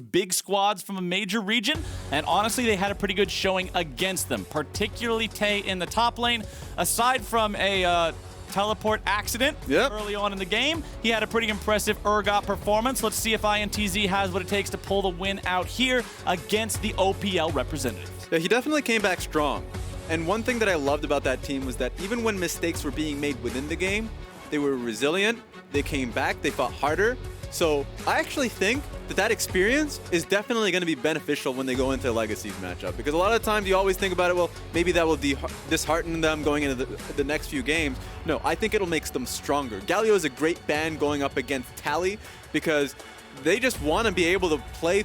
big squads from a major region, and honestly, they had a pretty good showing against them, particularly Tay in the top lane. Aside from a teleport accident early on in the game, he had a pretty impressive Urgot performance. Let's see if INTZ has what it takes to pull the win out here against the OPL representatives. Yeah, he definitely came back strong. And one thing that I loved about that team was that even when mistakes were being made within the game, they were resilient, they came back, they fought harder. So I actually think that that experience is definitely going to be beneficial when they go into Legacy's matchup. Because a lot of times you always think about it, well, maybe that will dishearten them going into the next few games. No, I think it'll make them stronger. Galio is a great ban going up against Tally because they just want to be able to play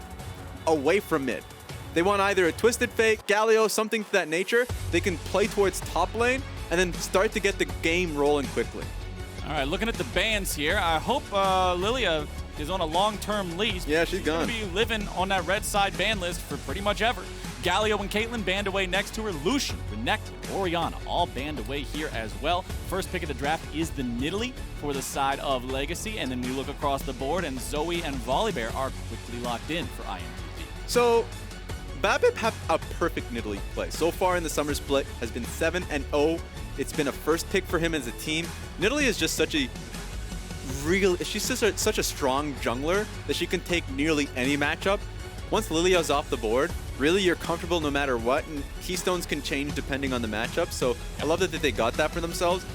away from mid. They want either a Twisted Fate, Galio, something to that nature. They can play towards top lane and then start to get the game rolling quickly. All right, looking at the bans here, I hope Lilia is on a long-term lease. Yeah, she's gone. She's going to be living on that red side ban list for pretty much ever. Galio and Caitlyn banned away next to her. Lucian, Renekton, Orianna, all banned away here as well. First pick of the draft is the Nidalee for the side of Legacy, and then we look across the board, and Zoe and Volibear are quickly locked in for INTZ. So, Babip have a perfect Nidalee play. So far in the summer split has been 7-0. It's been a first pick for him as a team. Nidalee is just such a she's just such a strong jungler that she can take nearly any matchup. Once Lilia's off the board, really you're comfortable no matter what, and keystones can change depending on the matchup. So I love that they got that for themselves.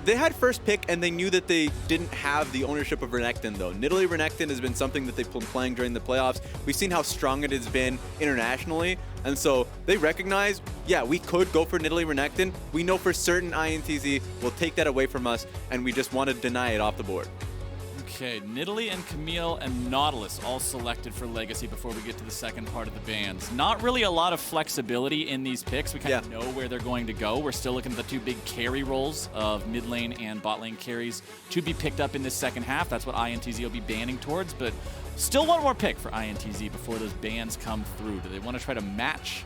They had first pick and they knew that they didn't have the ownership of Renekton though. Nidalee Renekton has been something that they've been playing during the playoffs. We've seen how strong it has been internationally. And so they recognize, yeah, we could go for Nidalee Renekton. We know for certain INTZ will take that away from us and we just want to deny it off the board. Okay, Nidalee and Camilee and Nautilus all selected for Legacy before we get to the second part of the bans. Not really a lot of flexibility in these picks. We kind of know where they're going to go. We're still looking at the two big carry roles of mid lane and bot lane carries to be picked up in this second half. That's what INTZ will be banning towards, but still one more pick for INTZ before those bans come through. Do they want to try to match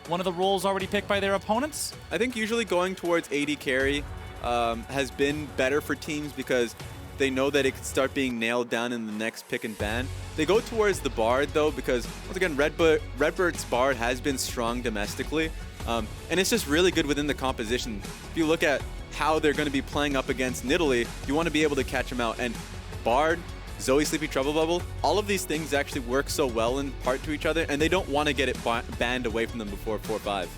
one of the roles already picked by their opponents? I think usually going towards AD carry has been better for teams because they know that it could start being nailed down in the next pick and ban. They go towards the Bard though because, once again, RedBert's Bard has been strong domestically. And it's just really good within the composition. If you look at how they're going to be playing up against Nidalee, you want to be able to catch them out. And Bard, Zoe Sleepy Trouble Bubble, all of these things actually work so well in part to each other, and they don't want to get it banned away from them before 4-5.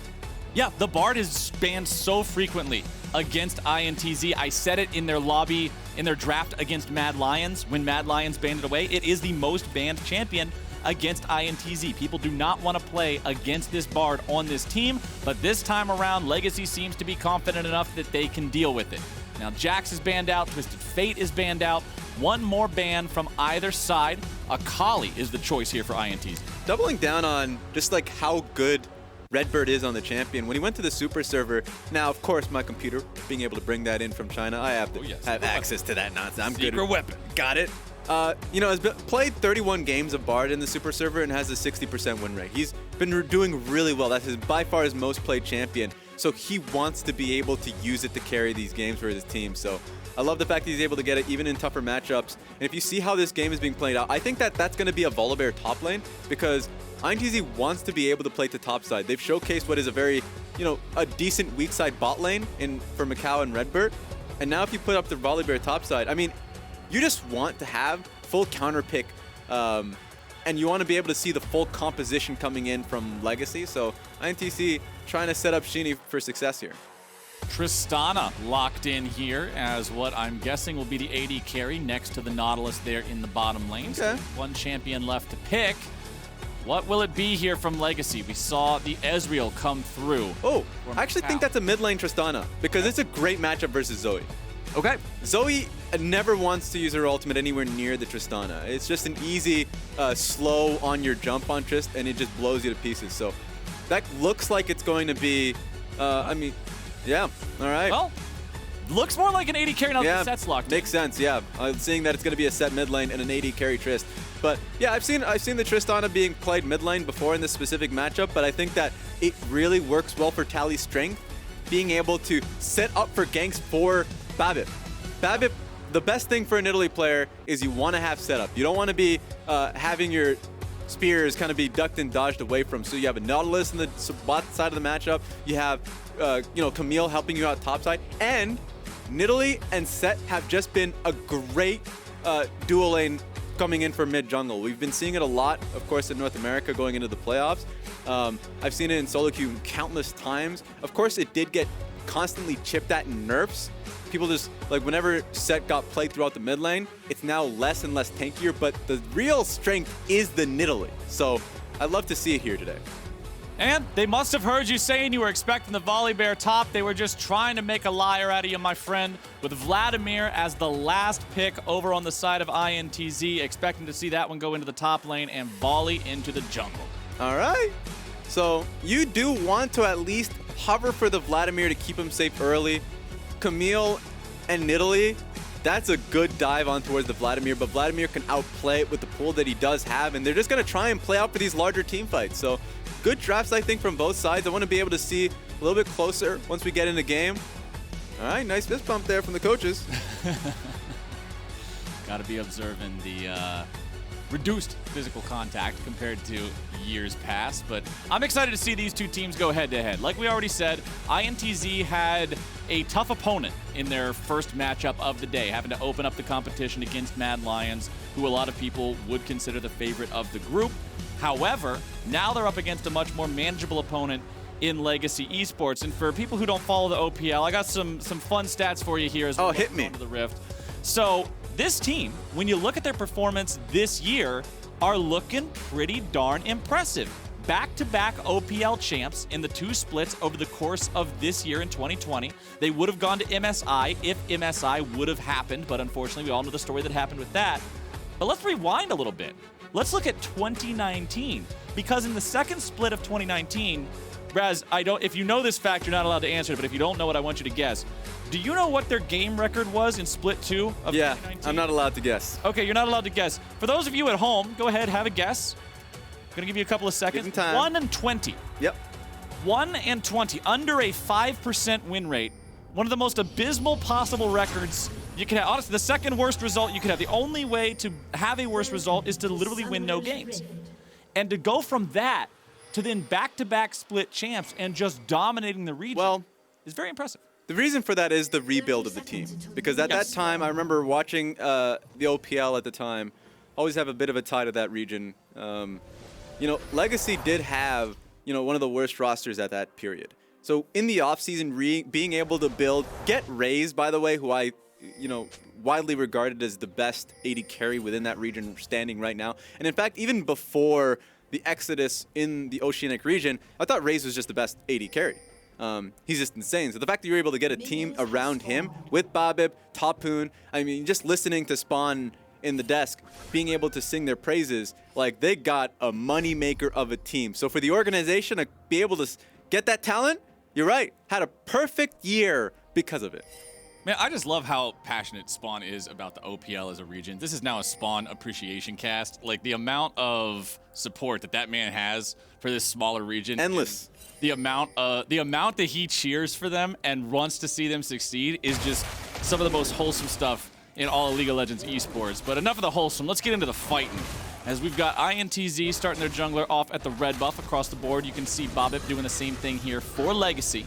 Yeah, the Bard is banned so frequently against INTZ. I said it in their lobby, in their draft against Mad Lions, when Mad Lions banned it away. It is the most banned champion against INTZ. People do not want to play against this Bard on this team, but this time around, Legacy seems to be confident enough that they can deal with it. Now, Jax is banned out, Twisted Fate is banned out. One more ban from either side. Akali is the choice here for INTZ. Doubling down on just like how good RedBert is on the champion. When he went to the super server, now of course my computer, being able to bring that in from China, I have to have access to that nonsense. I'm good. Secret weapon. Got it. You know, has played 31 games of Bard in the super server and has a 60% win rate. He's been doing really well. That's by far his most played champion. So he wants to be able to use it to carry these games for his team. So I love the fact that he's able to get it even in tougher matchups. And if you see how this game is being played out, I think that that's going to be a Volibear top lane because INTZ wants to be able to play to top side. They've showcased what is a very, a decent weak side bot lane for micaO and RedBert. And now if you put up the Volibear top side, I mean, you just want to have full counter pick and you want to be able to see the full composition coming in from Legacy. So INTZ trying to set up Shini for success here. Tristana locked in here as what I'm guessing will be the AD carry next to the Nautilus there in the bottom lane. Okay. So one champion left to pick. What will it be here from Legacy? We saw the Ezreal come through. Oh, I actually think that's a mid lane Tristana because it's a great matchup versus Zoe. Okay. Zoe never wants to use her ultimate anywhere near the Tristana. It's just an easy, slow on your jump on Trist, and it just blows you to pieces. So that looks like it's going to be, yeah, all right. Well, looks more like an AD carry now that the Sett's locked in. Makes sense, yeah. Seeing that it's going to be a Sett mid lane and an AD carry Trist. But yeah, I've seen the Tristana being played mid lane before in this specific matchup, but I think that it really works well for Tally's strength, being able to set up for ganks for Babip. Babip, the best thing for a Nidalee player is you want to have setup. You don't want to be having your spears kind of be ducked and dodged away from. So you have a Nautilus in the bot side of the matchup. You have, Camilee helping you out top side. And Nidalee and Sett have just been a great dual lane coming in for mid jungle. We've been seeing it a lot, of course, in North America going into the playoffs. I've seen it in solo queue countless times. Of course, it did get constantly chipped at in nerfs. People just, like, whenever Sett got played throughout the mid lane, it's now less and less tankier, but the real strength is the Nidalee. So I'd love to see it here today. And they must have heard you saying you were expecting the Volibear top. They were just trying to make a liar out of you, my friend, with Vladimir as the last pick over on the side of INTZ, expecting to see that one go into the top lane and volley into the jungle. All right. So you do want to at least hover for the Vladimir to keep him safe early. Camilee and Nidalee, that's a good dive on towards the Vladimir, but Vladimir can outplay it with the pool that he does have, and they're just going to try and play out for these larger team fights. So good drafts, I think, from both sides. I want to be able to see a little bit closer once we get in the game. All right, nice fist bump there from the coaches. Got to be observing the reduced physical contact compared to years past, but I'm excited to see these two teams go head-to-head. Like we already said, INTZ had a tough opponent in their first matchup of the day, having to open up the competition against Mad Lions, who a lot of people would consider the favorite of the group. However, now they're up against a much more manageable opponent in Legacy Esports. And for people who don't follow the OPL, I got some fun stats for you here as well. Hit me. Onto the Rift. So this team, when you look at their performance this year, are looking pretty darn impressive. Back-to-back OPL champs in the two splits over the course of this year in 2020. They would have gone to MSI if MSI would have happened, but unfortunately we all know the story that happened with that. But let's rewind a little bit. Let's look at 2019, because in the second split of 2019, Raes, if you know this fact, you're not allowed to answer it, but if you don't know it, I want you to guess. Do you know what their game record was in split 2 of 2019? I'm not allowed to guess. Okay, you're not allowed to guess. For those of you at home, go ahead, have a guess. I'm gonna give you a couple of seconds. Give them time. 1 and 20. Yep. 1 and 20, under a 5% win rate. One of the most abysmal possible records you can have. Honestly, the second worst result you could have. The only way to have a worse result is to literally win no games. And to go from that to then back-to-back split champs and just dominating the region is very impressive. The reason for that is the rebuild of the team. Because at that time, I remember watching the OPL at the time, always have a bit of a tie to that region. Legacy did have, one of the worst rosters at that period. So in the offseason, being able to get Raes, by the way, who I, widely regarded as the best AD carry within that region standing right now. And in fact, even before the exodus in the Oceanic region, I thought Raes was just the best AD carry. He's just insane. So the fact that you're able to get a team around him with Babip, Topoon, I mean, just listening to Spawn in the desk, being able to sing their praises, like, they got a moneymaker of a team. So for the organization to be able to get that talent, you're right, had a perfect year because of it. Man, I just love how passionate Spawn is about the OPL as a region. This is now a Spawn appreciation cast. Like, the amount of support that man has for this smaller region. Endless. The amount that he cheers for them and wants to see them succeed is just some of the most wholesome stuff in all of League of Legends esports. But enough of the wholesome. Let's get into the fighting. As we've got INTZ starting their jungler off at the red buff across the board. You can see Babip doing the same thing here for Legacy.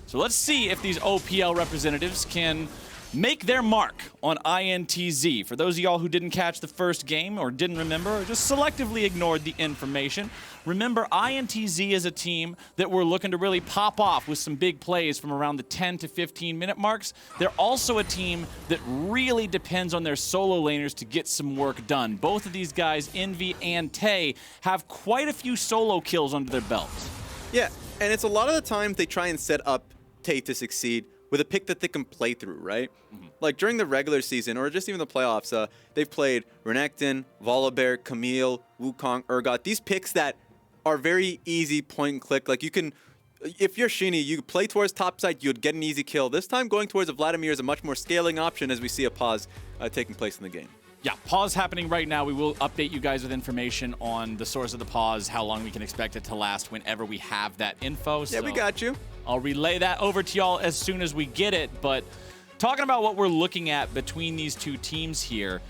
So let's see if these OPL representatives can make their mark on INTZ. For those of y'all who didn't catch the first game or didn't remember or just selectively ignored the information, remember INTZ is a team that we're looking to really pop off with some big plays from around the 10 to 15 minute marks. They're also a team that really depends on their solo laners to get some work done. Both of these guys, Envy and Tay, have quite a few solo kills under their belts. Yeah, and it's a lot of the time they try and set up Tay to succeed with a pick that they can play through, right? Mm-hmm. Like during the regular season or just even the playoffs, they've played Renekton, Volibear, Camilee, Wukong, Urgot. These picks that are very easy point and click. Like you can, if you're Shini, you play towards top side, you'd get an easy kill. This time going towards a Vladimir is a much more scaling option as we see a pause taking place in the game. Yeah, pause happening right now. We will update you guys with information on the source of the pause, how long we can expect it to last whenever we have that info. Yeah, we got you. I'll relay that over to y'all as soon as we get it. But talking about what we're looking at between these two teams here,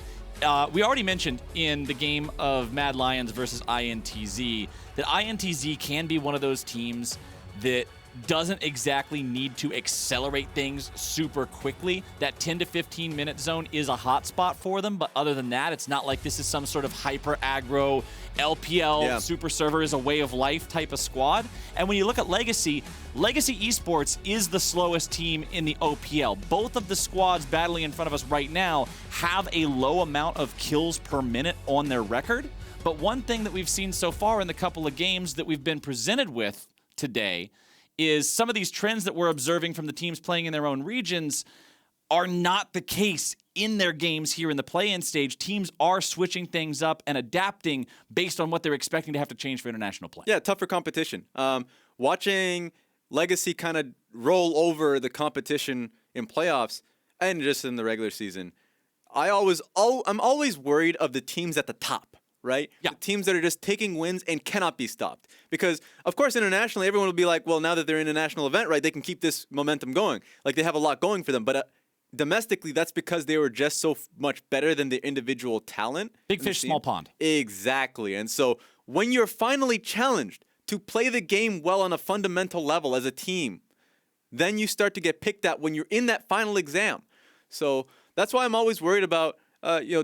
we already mentioned in the game of Mad Lions versus INTZ that INTZ can be one of those teams that doesn't exactly need to accelerate things super quickly. That 10 to 15 minute zone is a hot spot for them, but other than that, it's not like this is some sort of hyper aggro LPL super server is a way of life type of squad. And when you look at Legacy Esports is the slowest team in the OPL. Both of the squads battling in front of us right now have a low amount of kills per minute on their record. But one thing that we've seen so far in the couple of games that we've been presented with today is some of these trends that we're observing from the teams playing in their own regions are not the case in their games here in the play-in stage. Teams are switching things up and adapting based on what they're expecting to have to change for international play. Yeah, tougher competition. Watching Legacy kind of roll over the competition in playoffs and just in the regular season, I'm always worried of the teams at the top. Right? Yeah. The teams that are just taking wins and cannot be stopped. Because, of course, internationally, everyone will be like, well, now that they're in a national event, right, they can keep this momentum going. Like, they have a lot going for them. But domestically, that's because they were just so much better than their individual talent. Big fish, small pond. Exactly. And so when you're finally challenged to play the game well on a fundamental level as a team, then you start to get picked at when you're in that final exam. So that's why I'm always worried about,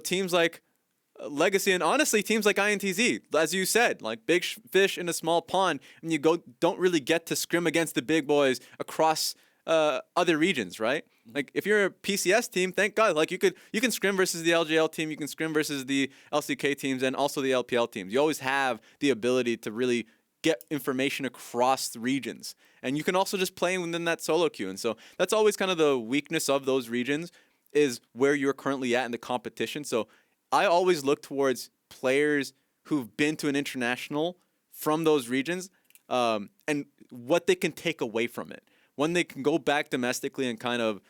teams like Legacy, and honestly, teams like INTZ, as you said, like big fish in a small pond, and you don't really get to scrim against the big boys across other regions, right? Like if you're a PCS team, thank God, like you can scrim versus the LGL team, you can scrim versus the LCK teams, and also the LPL teams. You always have the ability to really get information across the regions, and you can also just play within that solo queue. And so that's always kind of the weakness of those regions is where you're currently at in the competition. So I always look towards players who've been to an international from those regions and what they can take away from it. When they can go back domestically and kind of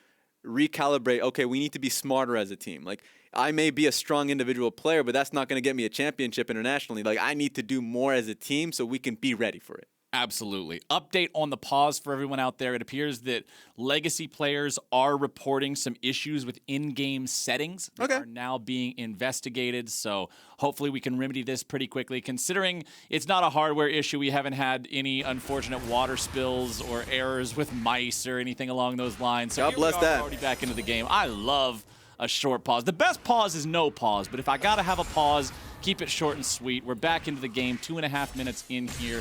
recalibrate, okay, we need to be smarter as a team. Like, I may be a strong individual player, but that's not going to get me a championship internationally. Like, I need to do more as a team so we can be ready for it. Absolutely. Update on the pause for everyone out there. It appears that Legacy players are reporting some issues with in-game settings that are now being investigated. So hopefully we can remedy this pretty quickly. Considering it's not a hardware issue, we haven't had any unfortunate water spills or errors with mice or anything along those lines. So God bless that. We're already back into the game. I love a short pause. The best pause is no pause, but if I got to have a pause, keep it short and sweet. We're back into the game, 2.5 minutes in here.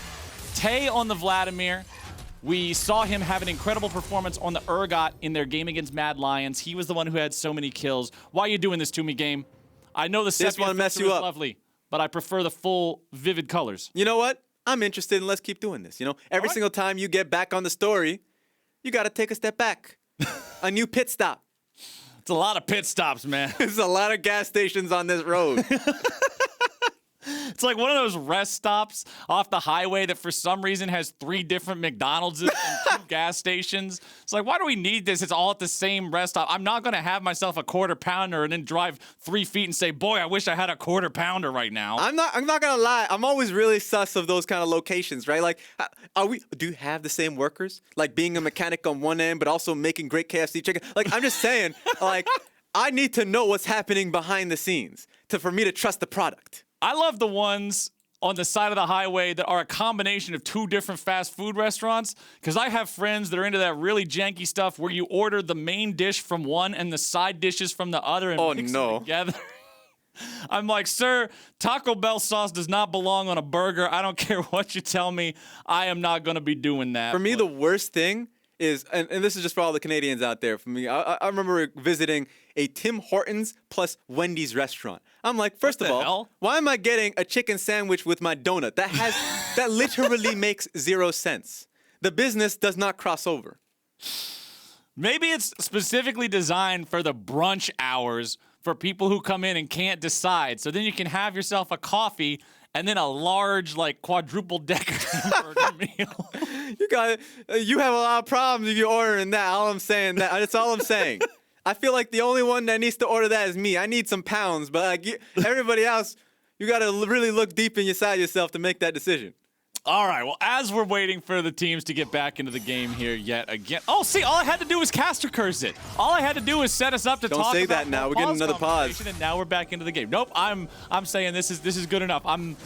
Tay on the Vladimir. We saw him have an incredible performance on the Urgot in their game against Mad Lions. He was the one who had so many kills. Why are you doing this to me, game? I know the sepia filter is lovely, but I prefer the full, vivid colors. You know what? I'm interested, and let's keep doing this. You know, every single time you get back on the story, you got to take a step back. A new pit stop. It's a lot of pit stops, man. There's a lot of gas stations on this road. It's like one of those rest stops off the highway that for some reason has 3 different McDonald's and 2 gas stations. It's like, why do we need this? It's all at the same rest stop. I'm not going to have myself a quarter pounder and then drive 3 feet and say, boy, I wish I had a quarter pounder right now. I'm not going to lie. I'm always really sus of those kind of locations, right? Like, do you have the same workers? Like being a mechanic on one end, but also making great KFC chicken? Like, I'm just saying, like, I need to know what's happening behind the scenes for me to trust the product. I love the ones on the side of the highway that are a combination of 2 different fast food restaurants, because I have friends that are into that really janky stuff where you order the main dish from one and the side dishes from the other and mix them together. I'm like, sir, Taco Bell sauce does not belong on a burger. I don't care what you tell me. I am not going to be doing that. For me, the worst thing is, and this is just for all the Canadians out there, for me, I remember visiting a Tim Hortons plus Wendy's restaurant. I'm like, first of all, why am I getting a chicken sandwich with my donut? That literally makes 0 sense. The business does not cross over. Maybe it's specifically designed for the brunch hours for people who come in and can't decide. So then you can have yourself a coffee and then a large, like, quadruple decker hamburger meal. You have a lot of problems if you're ordering that. All I'm saying, that's all I'm saying. I feel like the only one that needs to order that is me. I need some pounds, but like everybody else, you got to really look deep inside yourself to make that decision. All right, well, as we're waiting for the teams to get back into the game here yet again. Oh, see, all I had to do was caster curse it. All I had to do was set us up to talk about. Don't say that now. We're getting another pause. And now we're back into the game. Nope, I'm saying this is good enough. I'm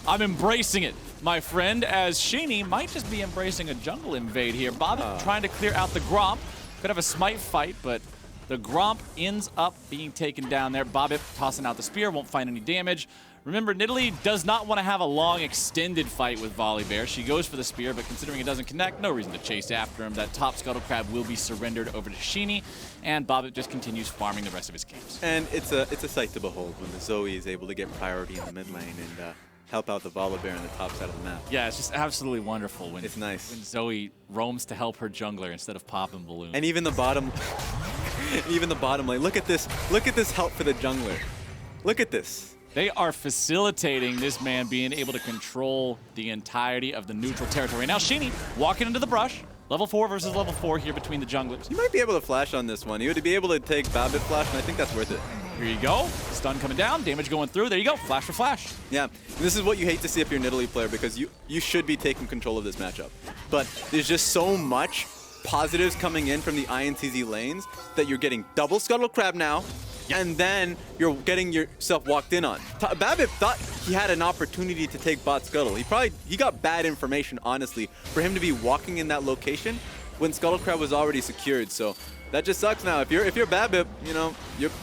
embracing it, my friend, as Shini might just be embracing a jungle invade here. Babip trying to clear out the Gromp. Could have a smite fight, but the Gromp ends up being taken down there. Babip tossing out the spear, won't find any damage. Remember, Nidalee does not want to have a long, extended fight with Volibear. She goes for the spear, but considering it doesn't connect, no reason to chase after him. That top Scuttle Crab will be surrendered over to Shini, and Babip just continues farming the rest of his games. And it's a sight to behold when the Zoe is able to get priority in the mid lane and help out the Volibear on the top side of the map. Yeah, it's just absolutely wonderful when it's nice when Zoe roams to help her jungler instead of popping balloons. And even the bottom, even the bottom lane. Look at this! Look at this help for the jungler. Look at this. They are facilitating this man being able to control the entirety of the neutral territory. Now Shini walking into the brush. Level 4 versus level 4 here between the junglers. You might be able to flash on this one. You would be able to take Babip flash, and I think that's worth it. Here you go. Stun coming down, damage going through. There you go, flash for flash. Yeah, and this is what you hate to see if you're a Nidalee player, because you should be taking control of this matchup. But there's just so much positives coming in from the INTZ lanes that you're getting double Scuttle Crab now, and then you're getting yourself walked in on. Babip thought he had an opportunity to take bot Scuttle. He got bad information, honestly, for him to be walking in that location when Scuttle Crab was already secured. So that just sucks now. If you're Babip, you know,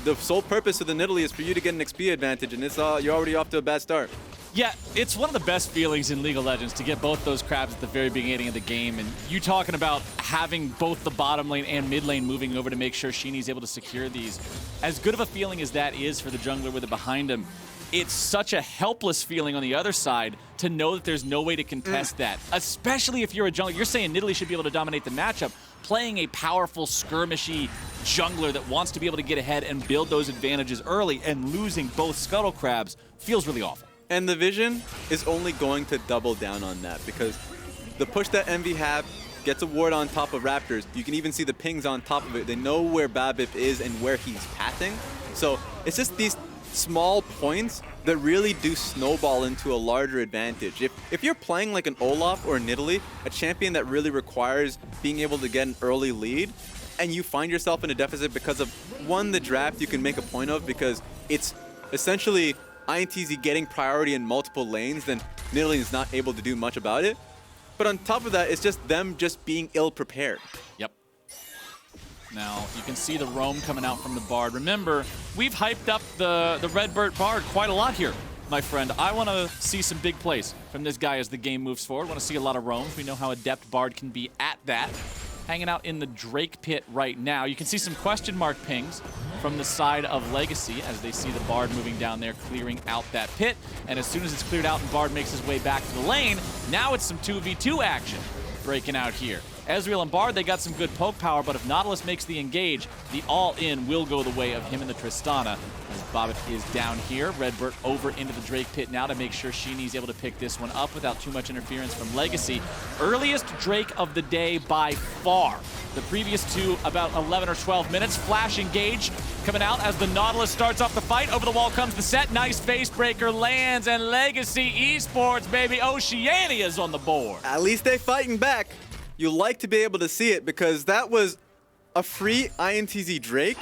the sole purpose of the Nidalee is for you to get an XP advantage, and you're already off to a bad start. Yeah, it's one of the best feelings in League of Legends to get both those crabs at the very beginning of the game. And you talking about having both the bottom lane and mid lane moving over to make sure Shini's able to secure these. As good of a feeling as that is for the jungler with it behind him, it's such a helpless feeling on the other side to know that there's no way to contest that. Especially if you're a jungler. You're saying Nidalee should be able to dominate the matchup. Playing a powerful, skirmishy jungler that wants to be able to get ahead and build those advantages early, and losing both Scuttle Crabs feels really awful. And the Vision is only going to double down on that, because the push that Envy have gets a ward on top of Raptors. You can even see the pings on top of it. They know where Babip is and where he's pathing. So it's just these small points that really do snowball into a larger advantage. If you're playing like an Olaf or a Nidalee, a champion that really requires being able to get an early lead, and you find yourself in a deficit because of, one, the draft you can make a point of because it's essentially INTZ getting priority in multiple lanes, then Nidalee is not able to do much about it. But on top of that, it's just them just being ill-prepared. Yep. Now, you can see the roam coming out from the Bard. Remember, we've hyped up the RedBert Bard quite a lot here, my friend. I want to see some big plays from this guy as the game moves forward. I want to see a lot of roams. We know how adept Bard can be at that. Hanging out in the Drake pit right now. You can see some question mark pings from the side of Legacy as they see the Bard moving down there, clearing out that pit. And as soon as it's cleared out and Bard makes his way back to the lane, now it's some 2v2 action breaking out here. Ezreal and Bard, they got some good poke power, but if Nautilus makes the engage, the all-in will go the way of him and the Tristana. As Babip is down here, RedBert over into the Drake pit now to make sure Shini's able to pick this one up without too much interference from Legacy. Earliest Drake of the day by far. The previous two about 11 or 12 minutes. Flash engage coming out as the Nautilus starts off the fight. Over the wall comes the Sett. Nice face breaker lands, and Legacy Esports, baby, Oceania's on the board. At least they fighting back. You like to be able to see it, because that was a free INTZ Drake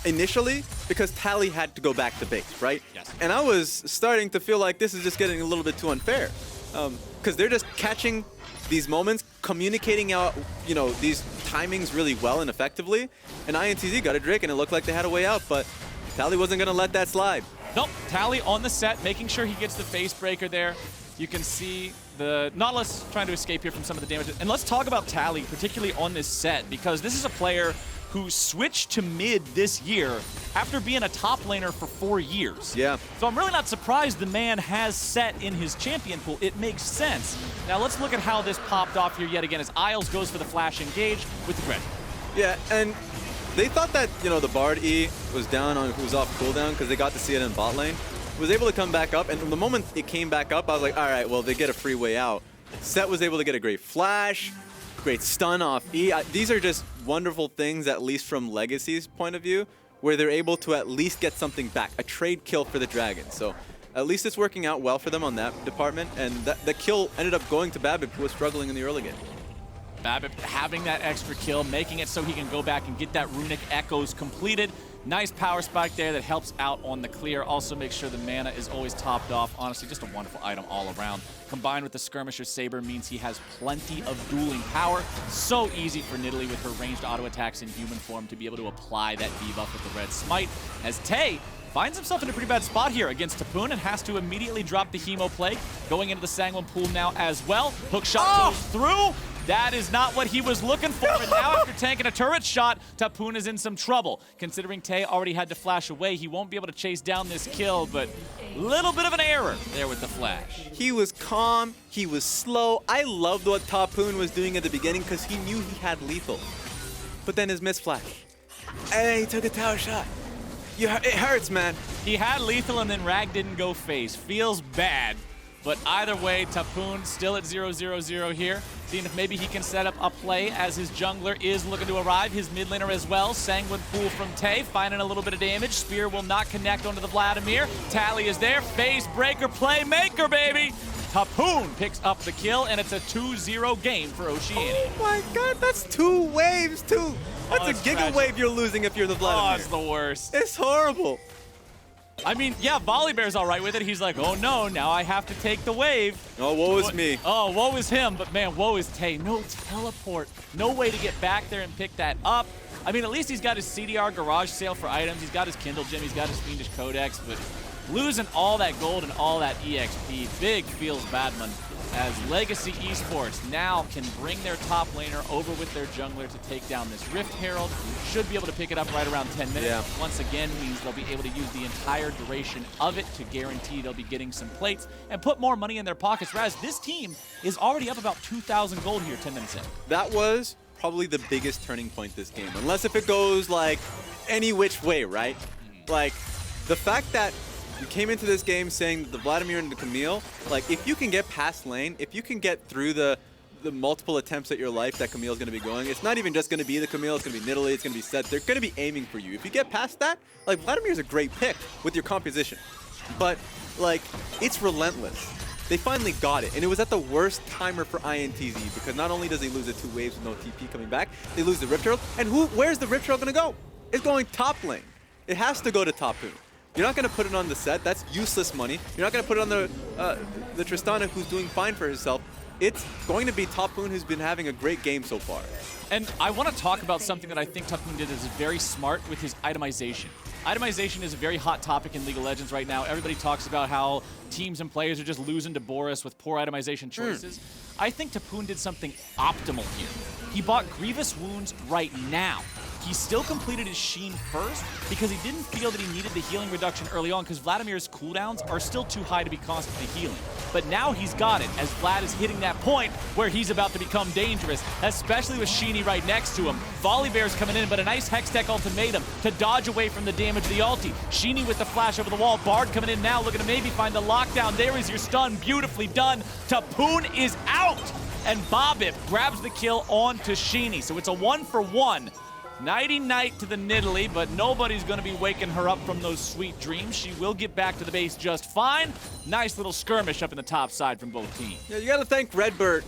initially because Tally had to go back to base, right? Yes. And I was starting to feel like this is just getting a little bit too unfair, because they're just catching these moments, communicating out, you know, these timings really well and effectively. And INTZ got a Drake, and it looked like they had a way out, but Tally wasn't going to let that slide. Nope, Tally on the Sett, making sure he gets the face breaker there. You can see the Nautilus trying to escape here from some of the damage. And let's talk about Tally, particularly on this Sett, because this is a player who switched to mid this year after being a top laner for 4 years. Yeah. So I'm really not surprised the man has Sett in his champion pool. It makes sense. Now let's look at how this popped off here yet again as Isles goes for the flash engage with the Red. Yeah, and they thought that, you know, the Bard E was off cooldown because they got to see it in bot lane. Was able to come back up, and from the moment it came back up, I was like, all right, well, they get a free way out. Sett was able to get a great flash, great stun off E. These are just wonderful things, at least from Legacy's point of view, where they're able to at least get something back, a trade kill for the Dragon. So at least it's working out well for them on that department, and the kill ended up going to Babip, who was struggling in the early game. Babip having that extra kill, making it so he can go back and get that runic echoes completed. Nice power spike there that helps out on the clear. Also makes sure the mana is always topped off. Honestly, just a wonderful item all around. Combined with the Skirmisher Saber means he has plenty of dueling power. So easy for Nidalee with her ranged auto attacks in human form to be able to apply that debuff with the red smite. As Tay finds himself in a pretty bad spot here against Topoon and has to immediately drop the Hemo Plague. Going into the Sanguine Pool now as well. Hook shot goes through. That is not what he was looking for, and now after tanking a turret shot, Topoon is in some trouble. Considering Tay already had to flash away, he won't be able to chase down this kill, but a little bit of an error there with the flash. He was calm, he was slow. I loved what Topoon was doing at the beginning because he knew he had lethal. But then his misflash. And he took a tower shot. It hurts, man. He had lethal and then Rag didn't go face. Feels bad. But either way, Topoon still at 0-0-0 here. Seeing if maybe he can set up a play as his jungler is looking to arrive. His mid laner as well. Sanguine Pool from Tay, finding a little bit of damage. Spear will not connect onto the Vladimir. Tally is there. Phase breaker, playmaker, baby. Topoon picks up the kill, and it's a 2-0 game for Oceania. Oh my god, that's 2 waves, too. That's a giga tragic. wave you're losing if you're the Vladimir. Oh, it's the worst. It's horrible. I mean, yeah, Volibear's all right with it. He's like, oh no, now I have to take the wave. Oh, woe is me. Oh, woe is him, but man, woe is Tay. No teleport, no way to get back there and pick that up. I mean, at least he's got his CDR garage sale for items. He's got his Kindle Gem, he's got his Fiendish Codex, but losing all that gold and all that EXP, big feels Badman. As Legacy Esports now can bring their top laner over with their jungler to take down this Rift Herald. Should be able to pick it up right around 10 minutes. Yeah. Once again, means they'll be able to use the entire duration of it to guarantee they'll be getting some plates and put more money in their pockets. Raes, this team is already up about 2,000 gold here 10 minutes in. That was probably the biggest turning point this game. Unless if it goes like any which way, right? Like the fact that you came into this game saying that the Vladimir and the Camilee, like if you can get past lane, if you can get through the multiple attempts at your life that Camile's going to be going, it's not even just going to be the Camilee, it's going to be Nidalee, it's going to be Sett. They're going to be aiming for you. If you get past that, like Vladimir's a great pick with your composition. But like it's relentless. They finally got it, and it was at the worst timer for INTZ because not only does he lose the 2 waves with no TP coming back, they lose the Rift Herald, and where's the Rift Herald going to go? It's going top lane. It has to go to Topoon. You're not going to put it on the Sett. That's useless money. You're not going to put it on the Tristana, who's doing fine for herself. It's going to be Topoon, who's been having a great game so far. And I want to talk about something that I think Topoon did is very smart with his itemization. Itemization is a very hot topic in League of Legends right now. Everybody talks about how teams and players are just losing to Boris with poor itemization choices. I think Topoon did something optimal here. He bought Grievous Wounds right now. He still completed his Sheen first because he didn't feel that he needed the healing reduction early on because Vladimir's cooldowns are still too high to be constantly healing. But now he's got it as Vlad is hitting that point where he's about to become dangerous, especially with Shini right next to him. Volibear's coming in, but a nice Hextech ultimatum to dodge away from the damage of the ulti. Shini with the flash over the wall. Bard coming in now, looking to maybe find the lockdown. There is your stun, beautifully done. Topoon is out, and Babip grabs the kill onto Shini. So it's a 1-for-1. Nighty-night to the Nidalee, but nobody's going to be waking her up from those sweet dreams. She will get back to the base just fine. Nice little skirmish up in the top side from both teams. Yeah, you got to thank RedBert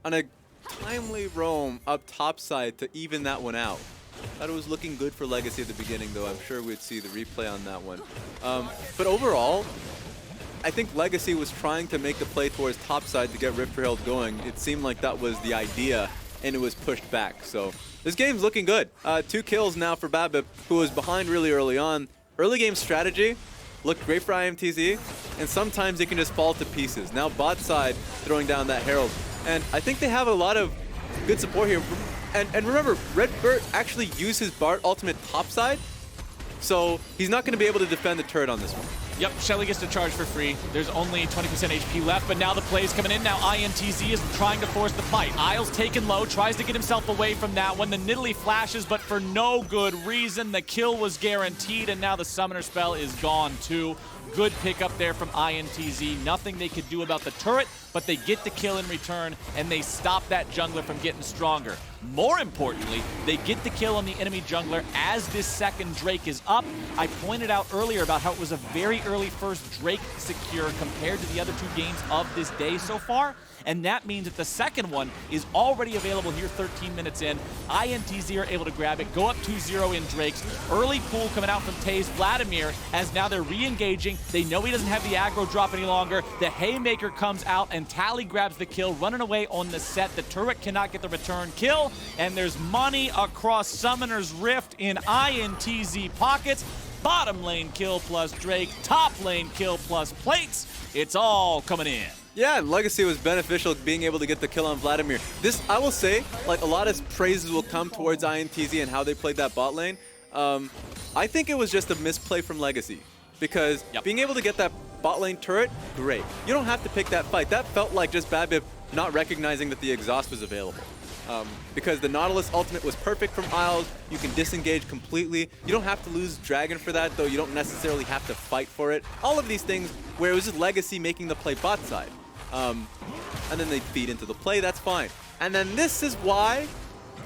on a timely roam up top side to even that one out. Thought it was looking good for Legacy at the beginning, though. I'm sure we'd see the replay on that one. But overall, I think Legacy was trying to make the play towards top side to get Rift Herald going. It seemed like that was the idea, and it was pushed back. So this game's looking good. 2 kills now for Babip, who was behind really early on. Early game strategy looked great for IMTZ, and sometimes it can just fall to pieces. Now bot side throwing down that Herald. And I think they have a lot of good support here. And remember, RedBert actually used his Bard ultimate topside, so he's not going to be able to defend the turret on this one. Yep, Shelly gets to charge for free. There's only 20% HP left, but now the play's coming in. Now INTZ is trying to force the fight. Isle's taken low, tries to get himself away from that one. The Nidalee flashes, but for no good reason. The kill was guaranteed, and now the summoner spell is gone too. Good pickup there from INTZ. Nothing they could do about the turret. but they get the kill in return, and they stop that jungler from getting stronger. More importantly, they get the kill on the enemy jungler as this second Drake is up. I pointed out earlier about how it was a very early first Drake secure compared to the other 2 games of this day so far. And that means that the second one is already available here 13 minutes in. INTZ are able to grab it, go up 2-0 in Drake's. Early pull coming out from Tay's Vladimir, as now they're re-engaging. They know he doesn't have the aggro drop any longer. The Haymaker comes out, and Tally grabs the kill, running away on the Sett. The turret cannot get the return kill, and there's money across Summoner's Rift in INTZ pockets. Bottom lane kill plus Drake, top lane kill plus plates. It's all coming in. Yeah, Legacy was beneficial being able to get the kill on Vladimir. This, I will say, like, a lot of praises will come towards INTZ and how they played that bot lane. I think it was just a misplay from Legacy, because being able to get that bot lane turret, great. You don't have to pick that fight. That felt like just Babip not recognizing that the exhaust was available. Because the Nautilus ultimate was perfect from Isles. You can disengage completely. You don't have to lose Dragon for that, though. You don't necessarily have to fight for it. All of these things where it was just Legacy making the play bot side. And then they feed into the play, that's fine. And then this is why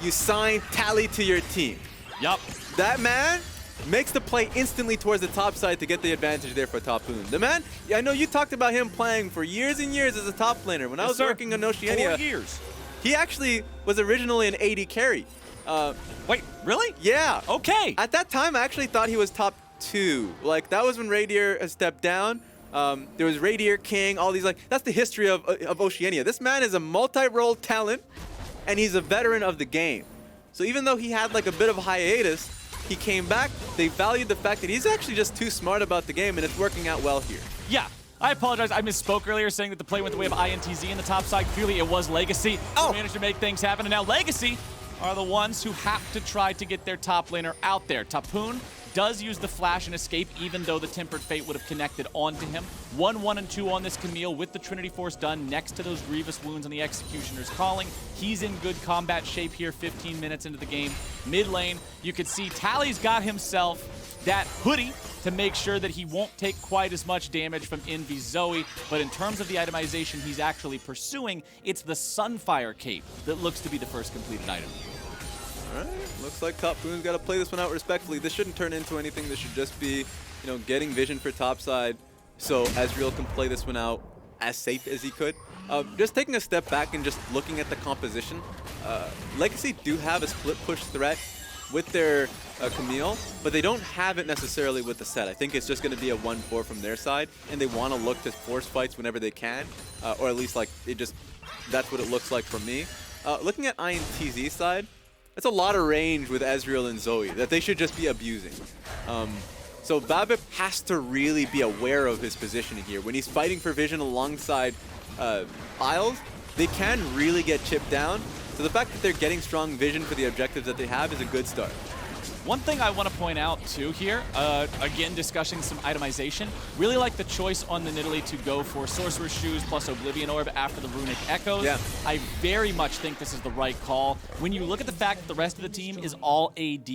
you sign Tally to your team. Yup. That man makes the play instantly towards the top side to get the advantage there for Topoon. The man, I know you talked about him playing for years and years as a top laner. When I was working on Oceania, 4 years. He actually was originally an AD carry. Wait, really? Yeah. Okay. At that time, I actually thought he was top 2. Like, that was when Radier stepped down. There was Radier King, all these, like, that's the history of Oceania. This man is a multi-role talent, and he's a veteran of the game. So even though he had like a bit of a hiatus, he came back. They valued the fact that he's actually just too smart about the game, and it's working out well here. Yeah. I apologize. I misspoke earlier saying that the play went the way of INTZ in the top side. Clearly, it was Legacy who managed to make things happen. And now Legacy are the ones who have to try to get their top laner out there. Topoon does use the flash and escape, even though the Tempered Fate would have connected onto him. 1, 1, and 2 on this Camilee with the Trinity Force done next to those grievous wounds on the Executioner's Calling. He's in good combat shape here 15 minutes into the game. Mid lane, you can see Tally's got himself that hoodie to make sure that he won't take quite as much damage from Envy Zoe. But in terms of the itemization he's actually pursuing, it's the Sunfire Cape that looks to be the first completed item. All right, looks like Topoon's got to play this one out respectfully. This shouldn't turn into anything. This should just be, getting vision for topside so Ezreal can play this one out as safe as he could. Just taking a step back and just looking at the composition, Legacy do have a split push threat with their Camilee, but they don't have it necessarily with the Sett. I think it's just going to be a 1-4 from their side, and they want to look to force fights whenever they can, or at least that's what it looks like for me. Looking at INTZ's side, it's a lot of range with Ezreal and Zoe that they should just be abusing. So Babip has to really be aware of his positioning here. When he's fighting for vision alongside Isles, they can really get chipped down. So the fact that they're getting strong vision for the objectives that they have is a good start. One thing I want to point out too here, again discussing some itemization, really like the choice on the Nidalee to go for Sorcerer's Shoes plus Oblivion Orb after the Runic Echoes. Yeah. I very much think this is the right call. When you look at the fact that the rest of the team is all AD,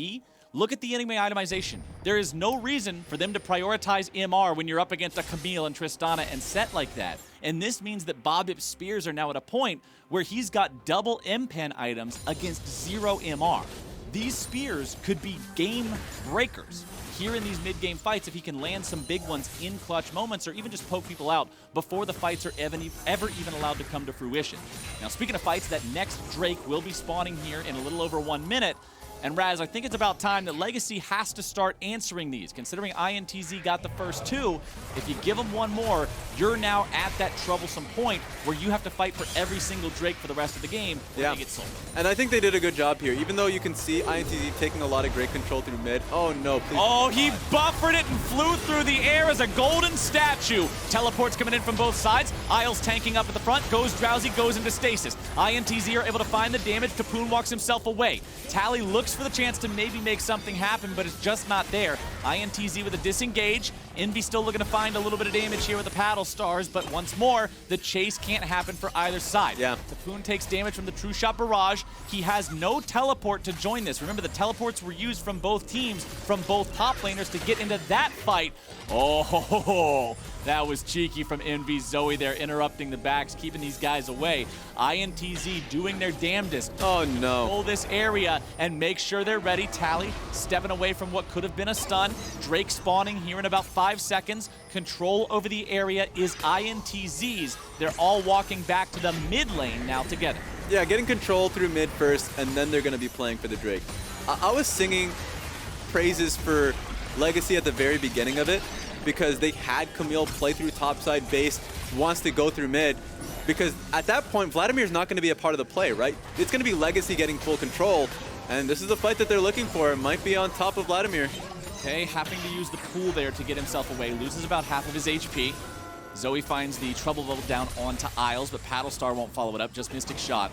look at the enemy itemization. There is no reason for them to prioritize MR when you're up against a Camilee and Tristana and Sett like that. And this means that Babip's spears are now at a point where he's got double M-Pen items against 0 MR. These spears could be game breakers here in these mid-game fights if he can land some big ones in clutch moments or even just poke people out before the fights are ever even allowed to come to fruition. Now, speaking of fights, that next Drake will be spawning here in a little over 1 minute. And Raes, I think it's about time that Legacy has to start answering these. Considering INTZ got the first 2, if you give them one more, you're now at that troublesome point where you have to fight for every single Drake for the rest of the game or they get sold. And I think they did a good job here, even though you can see INTZ taking a lot of great control through mid. Oh no, please. Oh, he buffered it and flew through the air as a golden statue. Teleports coming in from both sides. Isles tanking up at the front, goes Drowsy, goes into stasis. INTZ are able to find the damage. Topoon walks himself away. Tally looks for the chance to maybe make something happen, but it's just not there. INTZ with a disengage, Envy still looking to find a little bit of damage here with the paddle stars, but once more, the chase can't happen for either side. Yeah. Topoon takes damage from the True Shot Barrage. He has no teleport to join this. Remember, the teleports were used from both teams, from both top laners to get into that fight. Oh, that was cheeky from Envy. Zoe there interrupting the backs, keeping these guys away. INTZ doing their damnedest. Oh no. Pull this area and make sure they're ready. Tally stepping away from what could have been a stun. Drake spawning here in about 5 seconds. Control over the area is INTZ's. They're all walking back to the mid lane now together. Yeah, getting control through mid first, and then they're going to be playing for the Drake. I was singing praises for Legacy at the very beginning of it because they had Camilee play through topside base, wants to go through mid, because at that point, Vladimir's not going to be a part of the play, right? It's going to be Legacy getting full control, and this is the fight that they're looking for. It might be on top of Vladimir. Okay, having to use the pool there to get himself away. Loses about half of his HP. Zoe finds the trouble level down onto Isles, but Paddlestar won't follow it up, just Mystic Shot.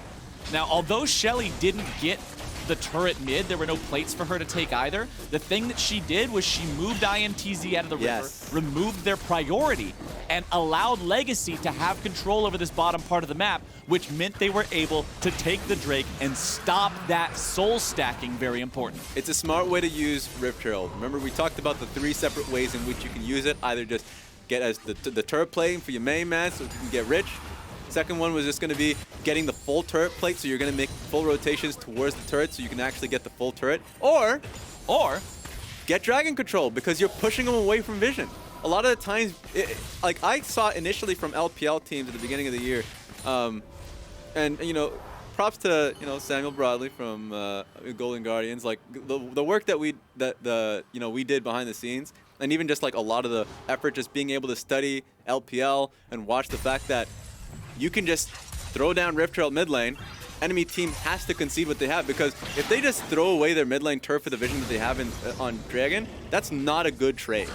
Now, although Shelly didn't get the turret mid, there were no plates for her to take either. The thing that she did was she moved INTZ out of the river, removed their priority, and allowed Legacy to have control over this bottom part of the map, which meant they were able to take the Drake and stop that soul stacking, very important. It's a smart way to use Rift Herald. Remember, we talked about the 3 separate ways in which you can use it. Either just get as the turret playing for your main man so you can get rich. Second one was just going to be getting the full turret plate, so you're going to make full rotations towards the turret so you can actually get the full turret. Or get dragon control because you're pushing them away from vision. A lot of the times, like I saw initially from LPL teams at the beginning of the year, and you know, props to Samuel Broadley from Golden Guardians, like the work that we did behind the scenes, and even just like a lot of the effort, just being able to study LPL and watch the fact that you can just throw down Rift Herald mid lane. Enemy team has to concede what they have, because if they just throw away their mid lane turf for the vision that they have on Dragon, that's not a good trade.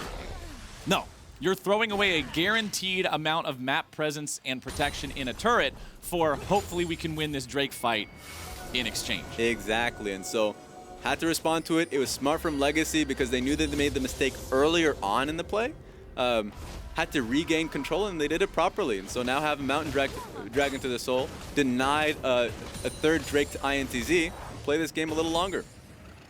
No, you're throwing away a guaranteed amount of map presence and protection in a turret for hopefully we can win this Drake fight in exchange. Exactly, and so had to respond to it. It was smart from Legacy because they knew that they made the mistake earlier on in the play. Had to regain control, and they did it properly. And so now have a Mountain Dragon to the soul, denied a third Drake to INTZ, play this game a little longer.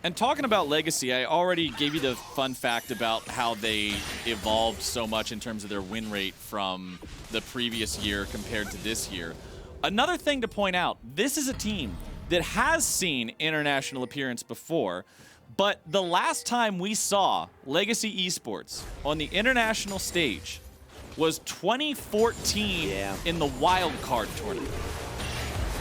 And talking about Legacy, I already gave you the fun fact about how they evolved so much in terms of their win rate from the previous year compared to this year. Another thing to point out, this is a team that has seen international appearance before, but the last time we saw Legacy Esports on the international stage was 2014 in the Wild Card tournament.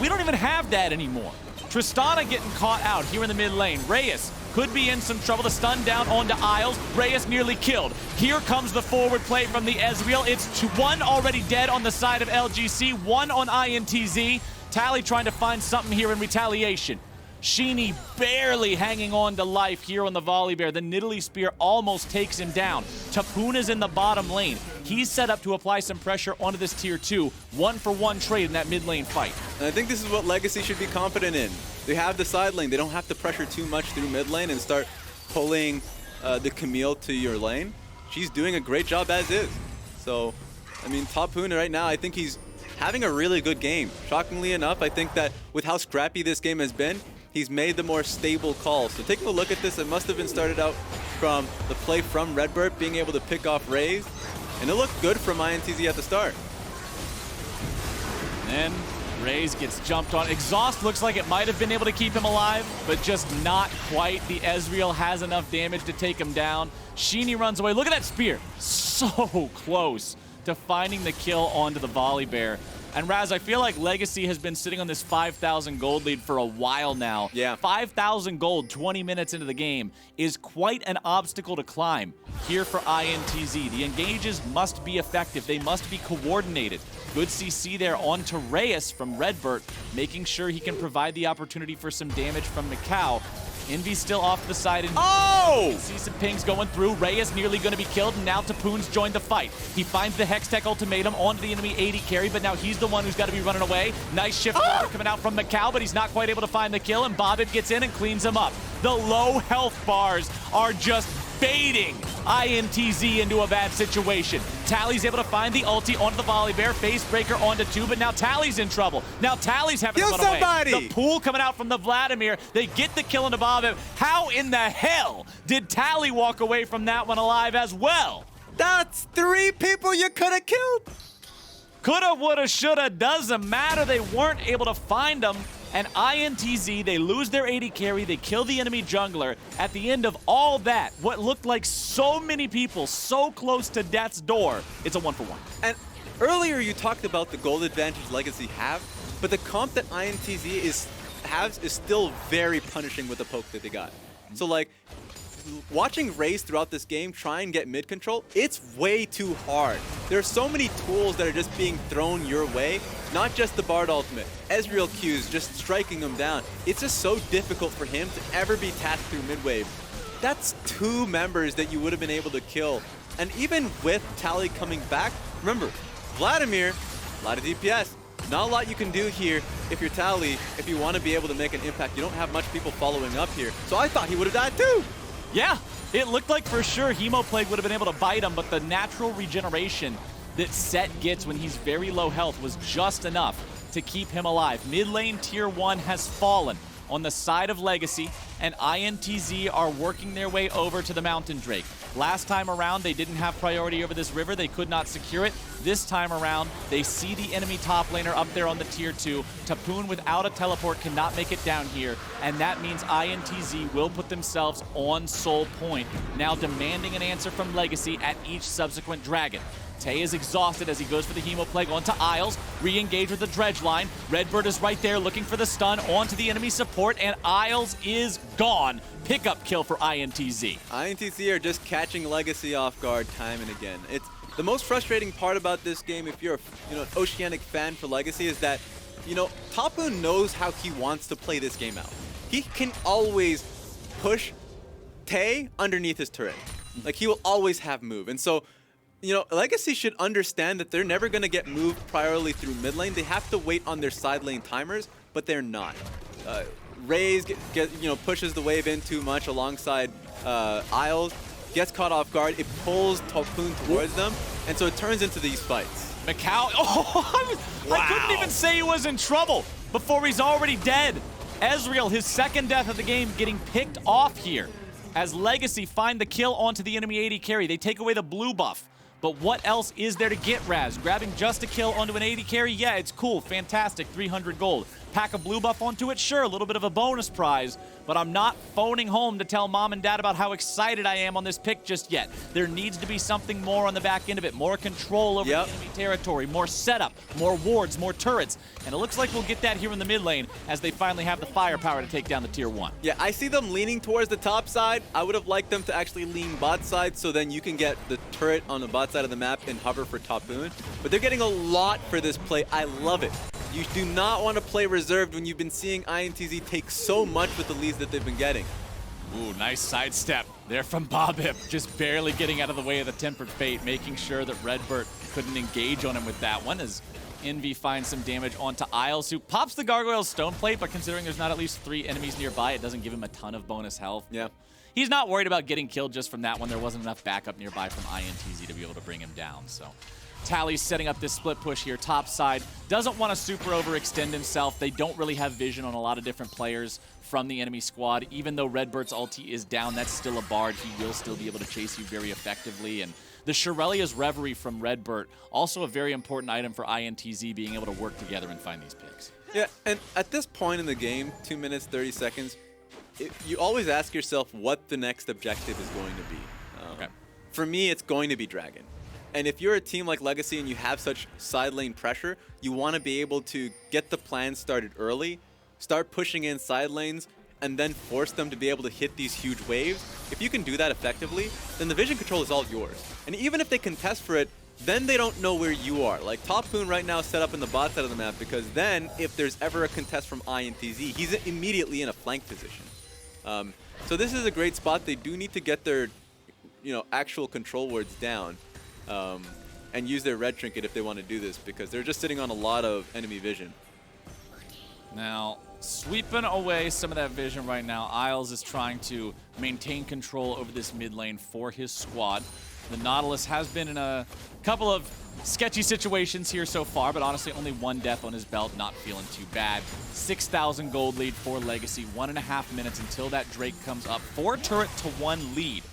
We don't even have that anymore. Tristana getting caught out here in the mid lane. Raes could be in some trouble. The stun down onto Isles. Raes nearly killed. Here comes the forward play from the Ezreal. It's one already dead on the side of LGC, one on INTZ. Tally trying to find something here in retaliation. Shini barely hanging on to life here on the Volibear. The Nidalee Spear almost takes him down. Topoon is in the bottom lane. He's set up to apply some pressure onto this tier 2. 1-for-1 trade in that mid lane fight. And I think this is what Legacy should be confident in. They have the side lane. They don't have to pressure too much through mid lane and start pulling the Camilee to your lane. She's doing a great job as is. So, I mean, Topoon right now, I think he's having a really good game. Shockingly enough, I think that with how scrappy this game has been, he's made the more stable calls. So taking a look at this, it must have been started out from the play from RedBert, being able to pick off Raes, and it looked good from INTZ at the start. And then Raes gets jumped on. Exhaust looks like it might have been able to keep him alive, but just not quite. The Ezreal has enough damage to take him down. Shini runs away. Look at that spear. So close to finding the kill onto the Volibear. And Raes, I feel like Legacy has been sitting on this 5,000 gold lead for a while now. Yeah. 5,000 gold 20 minutes into the game is quite an obstacle to climb here for INTZ. The engages must be effective. They must be coordinated. Good CC there onto Raes from RedBert, making sure he can provide the opportunity for some damage from micaO. Envy's still off the side, and see some pings going through. Raes nearly going to be killed, and now Topoon's joined the fight. He finds the Hextech ultimatum onto the enemy AD carry, but now he's the one who's got to be running away. Nice shift coming out from micaO, but he's not quite able to find the kill, and Babip gets in and cleans him up. The low health bars are just baiting INTZ into a bad situation. Tally's able to find the ulti onto the Volibear, face breaker onto 2, but now Tally's in trouble. Now Tally's having to run away. The pool coming out from the Vladimir. They get the kill into Babip. How in the hell did Tally walk away from that one alive as well? That's 3 people you could have killed. Coulda, woulda, shoulda, doesn't matter. They weren't able to find them. And INTZ, they lose their AD carry, they kill the enemy jungler. At the end of all that, what looked like so many people so close to death's door, it's a 1-for-1. And earlier you talked about the gold advantage Legacy have, but the comp that INTZ has is still very punishing with the poke that they got. So like, watching Raes throughout this game try and get mid control, it's way too hard. There are so many tools that are just being thrown your way, not just the Bard ultimate, Ezreal Qs just striking him down. It's just so difficult for him to ever be tasked through mid wave. That's 2 members that you would have been able to kill. And even with Tally coming back, remember, Vladimir, a lot of DPS. Not a lot you can do here if you're Tally, if you want to be able to make an impact. You don't have much people following up here. So I thought he would have died too. Yeah, it looked like for sure Hemoplague would have been able to bite him, but the natural regeneration that Sett gets when he's very low health was just enough to keep him alive. Mid lane tier 1 has fallen on the side of Legacy, and INTZ are working their way over to the Mountain Drake. Last time around, they didn't have priority over this river. They could not secure it. This time around, they see the enemy top laner up there on the tier 2. Topoon without a teleport cannot make it down here, and that means INTZ will put themselves on Soul Point, now demanding an answer from Legacy at each subsequent dragon. Tay is exhausted as he goes for the Hemoplague onto Isles, re-engage with the Dredge line. RedBert is right there looking for the stun onto the enemy support, and Isles is gone. Pickup kill for INTZ. INTZ are just catching Legacy off guard time and again. It's the most frustrating part about this game, if you're an Oceanic fan for Legacy, is that Topoon knows how he wants to play this game out. He can always push Tay underneath his turret. Like, he will always have move, and so Legacy should understand that they're never going to get moved priorly through mid lane. They have to wait on their side lane timers, but they're not. Raes pushes the wave in too much alongside Isles, gets caught off guard. It pulls Topoon towards them, and so it turns into these fights. micaO, I couldn't even say he was in trouble before he's already dead. Ezreal, his 2nd death of the game, getting picked off here as Legacy find the kill onto the enemy AD carry. They take away the blue buff. But what else is there to get, Raes? Grabbing just a kill onto an AD carry? Yeah, it's cool, fantastic, 300 gold. Pack a blue buff onto it? Sure, a little bit of a bonus prize, but I'm not phoning home to tell mom and dad about how excited I am on this pick just yet. There needs to be something more on the back end of it, more control over the enemy territory, more setup, more wards, more turrets, and it looks like we'll get that here in the mid lane as they finally have the firepower to take down the tier 1. Yeah, I see them leaning towards the top side. I would have liked them to actually lean bot side so then you can get the turret on the bot side of the map and hover for Topoon. But they're getting a lot for this play. I love it. You do not want to play reserved when you've been seeing INTZ take so much with the leads that they've been getting. Ooh, nice sidestep there from Babip, just barely getting out of the way of the Tempered Fate, making sure that RedBert couldn't engage on him with that one as Envy finds some damage onto Isles, who pops the Gargoyle's Stone Plate, but considering there's not at least 3 enemies nearby, it doesn't give him a ton of bonus health. Yeah. He's not worried about getting killed just from that one. There wasn't enough backup nearby from INTZ to be able to bring him down, so... Tally's setting up this split push here, top side. Doesn't want to super overextend himself. They don't really have vision on a lot of different players from the enemy squad. Even though RedBert's ulti is down, that's still a Bard. He will still be able to chase you very effectively. And the Shirelia's Reverie from RedBert, also a very important item for INTZ being able to work together and find these picks. Yeah, and at this point in the game, 2 minutes, 30 seconds, you always ask yourself what the next objective is going to be. Okay. For me, it's going to be Dragon. And if you're a team like Legacy and you have such side lane pressure, you want to be able to get the plan started early, start pushing in side lanes, and then force them to be able to hit these huge waves. If you can do that effectively, then the vision control is all yours. And even if they contest for it, then they don't know where you are. Like Topoon right now set up in the bot side of the map, because then if there's ever a contest from INTZ, he's immediately in a flank position. So this is a great spot. They do need to get their actual control wards down. And use their red trinket if they want to do this, because they're just sitting on a lot of enemy vision. Now, sweeping away some of that vision right now, Isles is trying to maintain control over this mid lane for his squad. The Nautilus has been in a couple of sketchy situations here so far, but honestly only one death on his belt, not feeling too bad. 6,000 gold lead for Legacy, 1.5 minutes until that Drake comes up. 4 turret to 1 lead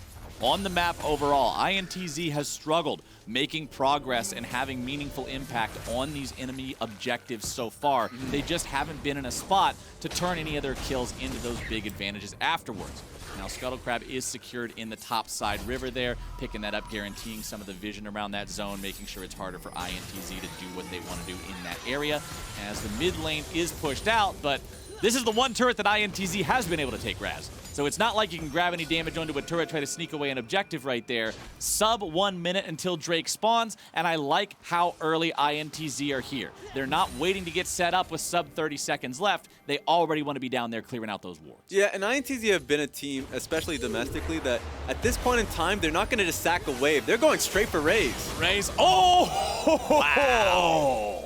on the map overall. INTZ has struggled making progress and having meaningful impact on these enemy objectives so far. They just haven't been in a spot to turn any of their kills into those big advantages afterwards. Now, Scuttle Crab is secured in the top side river there, picking that up, guaranteeing some of the vision around that zone, making sure it's harder for INTZ to do what they want to do in that area. As the mid lane is pushed out, but this is the one turret that INTZ has been able to take, Raes. So it's not like you can grab any damage onto a turret, try to sneak away an objective right there. Sub 1 minute until Drake spawns, and I like how early INTZ are here. They're not waiting to get set up with sub 30 seconds left. They already want to be down there clearing out those wards. Yeah, and INTZ have been a team, especially domestically, that at this point in time, they're not going to just sack a wave. They're going straight for Raes. Raes, oh! Wow!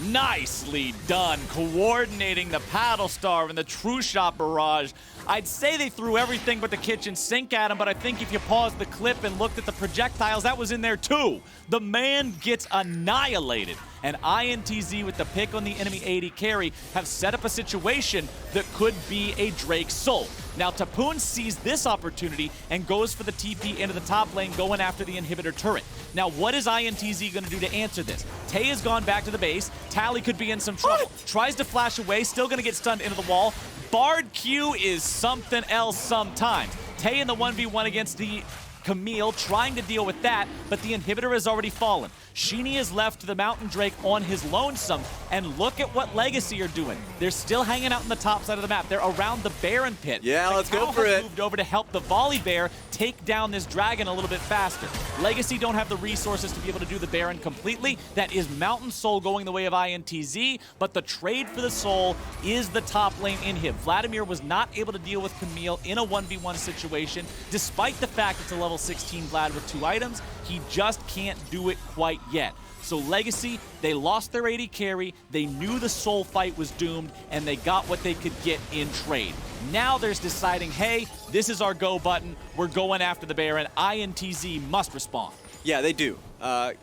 Nicely done, coordinating the Paddle Star and the True Shot Barrage. I'd say they threw everything but the kitchen sink at him, but I think if you paused the clip and looked at the projectiles, that was in there too. The man gets annihilated. And INTZ with the pick on the enemy AD carry have set up a situation that could be a Drake Soul. Now Topoon sees this opportunity and goes for the TP into the top lane, going after the inhibitor turret. Now what is INTZ going to do to answer this? Tay has gone back to the base. Tally could be in some trouble. Tries to flash away, still going to get stunned into the wall. Bard Q is something else sometimes. Tay in the 1v1 against the Camilee, trying to deal with that, but the inhibitor has already fallen. Shini is left to the Mountain Drake on his lonesome, and look at what Legacy are doing. They're still hanging out in the top side of the map. They're around the Baron pit. Yeah, let's go for it. Moved over to help the Volibear take down this dragon a little bit faster. Legacy don't have the resources to be able to do the Baron completely. That is Mountain Soul going the way of INTZ, but the trade for the Soul is the top lane inhib. Vladimir was not able to deal with Camilee in a 1v1 situation, despite the fact it's a level 16 Vlad with 2 items. He just can't do it quite yet. So Legacy, they lost their AD carry, they knew the Soul fight was doomed, and they got what they could get in trade. Now there's deciding, hey, this is our go button, we're going after the Baron. INTZ must respond. Yeah, they do.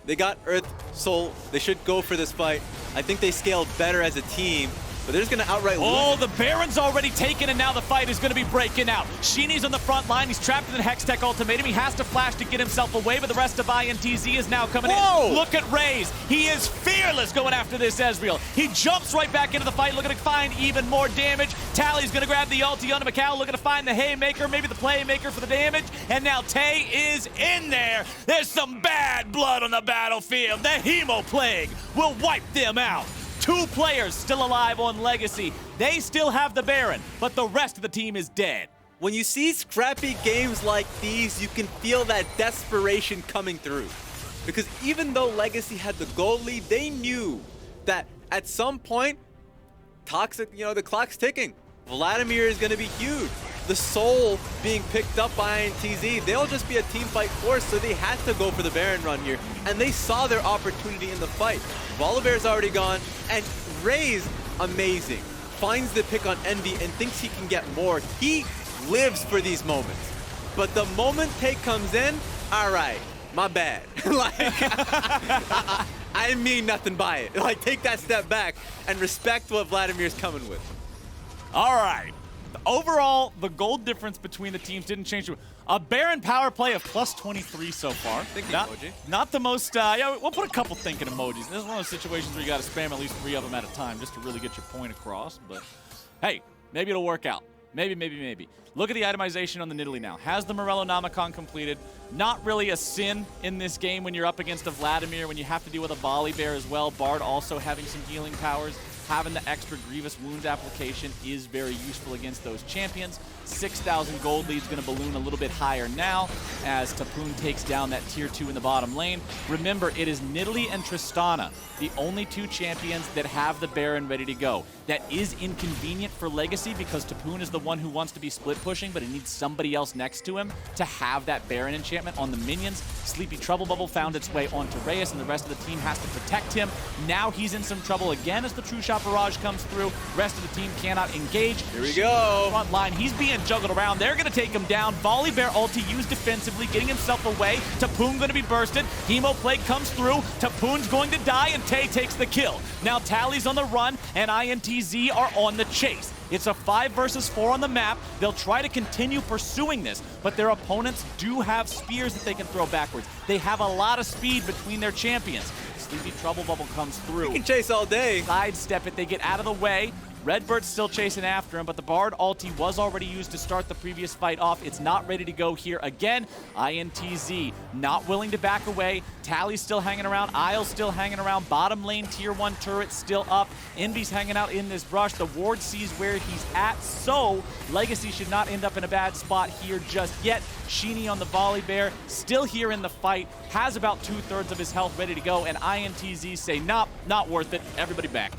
They got Earth, Soul, they should go for this fight. I think they scaled better as a team, but they're just going to outright lose. Oh, the Baron's already taken, and now the fight is going to be breaking out. Shini's on the front line. He's trapped in the Hextech ultimatum. He has to flash to get himself away, but the rest of INTZ is now coming in. Look at Raes. He is fearless going after this Ezreal. He jumps right back into the fight, looking to find even more damage. Tally's going to grab the ulti onto micaO, looking to find the Haymaker, maybe the Playmaker for the damage, and now Tay is in there. There's some bad blood on the battlefield. The Hemo Plague will wipe them out. 2 players still alive on Legacy. They still have the Baron, but the rest of the team is dead. When you see scrappy games like these, you can feel that desperation coming through. Because even though Legacy had the goal lead, they knew that at some point, the clock's ticking. Vladimir is going to be huge. The Soul being picked up by INTZ, they'll just be a team fight force, so they had to go for the Baron run here, and they saw their opportunity in the fight. Volibear's already gone, and Raes, amazing, finds the pick on Envy and thinks he can get more. He lives for these moments. But the moment Tay comes in, all right, my bad. I didn't mean nothing by it. Take that step back and respect what Vladimir's coming with. All right. Overall, the gold difference between the teams didn't change. A Baron power play of +23 so far. Thinking emoji. Not the most, yeah, we'll put a couple thinking emojis. This is one of those situations where you got to spam at least 3 of them at a time just to really get your point across. But hey, maybe it'll work out. Maybe. Look at the itemization on the Nidalee now. Has the Morello Namicon completed. Not really a sin in this game when you're up against a Vladimir, when you have to deal with a Volibear as well. Bard also having some healing powers. Having the extra Grievous Wounds application is very useful against those champions. 6,000 gold lead's going to balloon a little bit higher now as Topoon takes down that tier 2 in the bottom lane. Remember, it is Nidalee and Tristana, the only 2 champions that have the Baron ready to go. That is inconvenient for Legacy because Topoon is the one who wants to be split pushing, but he needs somebody else next to him to have that Baron enchant. enchantment on the minions. Sleepy Trouble Bubble found its way onto Raes, and the rest of the team has to protect him. Now he's in some trouble again as the True Shot Barrage comes through. Rest of the team cannot engage. Here we go. Front line, he's being juggled around. They're going to take him down. Volibear ulti used defensively, getting himself away. Topoon going to be bursted. Hemo Plague comes through. Topoon's going to die, and Tay takes the kill. Now Tally's on the run, and INTZ are on the chase. It's a 5 versus 4 on the map. They'll try to continue pursuing this, but their opponents do have spears that they can throw backwards. They have a lot of speed between their champions. Sleepy Trouble Bubble comes through. You can chase all day. Sidestep it, they get out of the way. RedBert's still chasing after him, but the Bard ulti was already used to start the previous fight off. It's not ready to go here again. INTZ not willing to back away. Tally's still hanging around. Isle's still hanging around. Bottom lane tier 1 turret still up. Envy's hanging out in this brush. The ward sees where he's at, so Legacy should not end up in a bad spot here just yet. Shini on the Volibear, still here in the fight, has about 2/3 of his health ready to go, and INTZ say, nope, not worth it. Everybody back.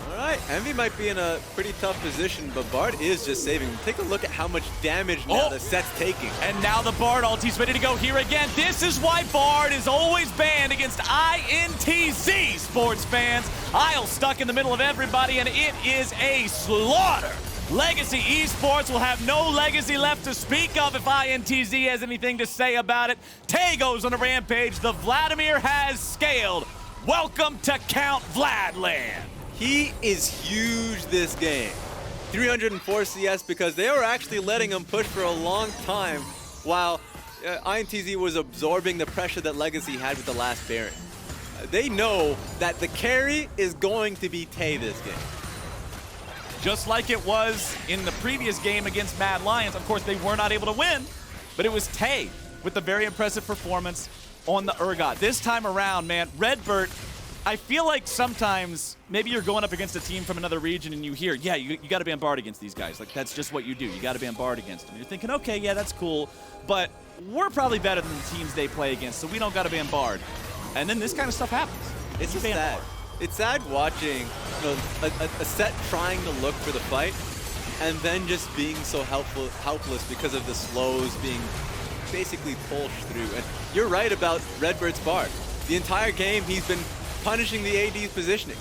All right, Envy might be in a pretty tough position, but Bard is just saving him. Take a look at how much damage now the Sett's taking. And now the Bard ulti's ready to go here again. This is why Bard is always banned against INTZ, sports fans. Isle stuck in the middle of everybody, and it is a slaughter. Legacy Esports will have no legacy left to speak of if INTZ has anything to say about it. Tay goes on a rampage. The Vladimir has scaled. Welcome to Count Vladland. He is huge this game. 304 CS because they were actually letting him push for a long time while INTZ was absorbing the pressure that Legacy had with the last Baron. They know that the carry is going to be Tay this game. Just like it was in the previous game against Mad Lions. Of course, they were not able to win, but it was Tay with a very impressive performance on the Urgot. This time around, man, RedBert, I feel like sometimes maybe you're going up against a team from another region and you hear, yeah, you got to ban Bard against these guys. Like, that's just what you do. You got to ban Bard against them. You're thinking, okay, yeah, that's cool, but we're probably better than the teams they play against, so we don't got to ban Bard. And then this kind of stuff happens. It's just sad. It's sad watching a Sett trying to look for the fight and then just being so helpless because of the slows being basically pushed through. And you're right about RedBert's Bard. The entire game, he's been punishing the AD's positioning.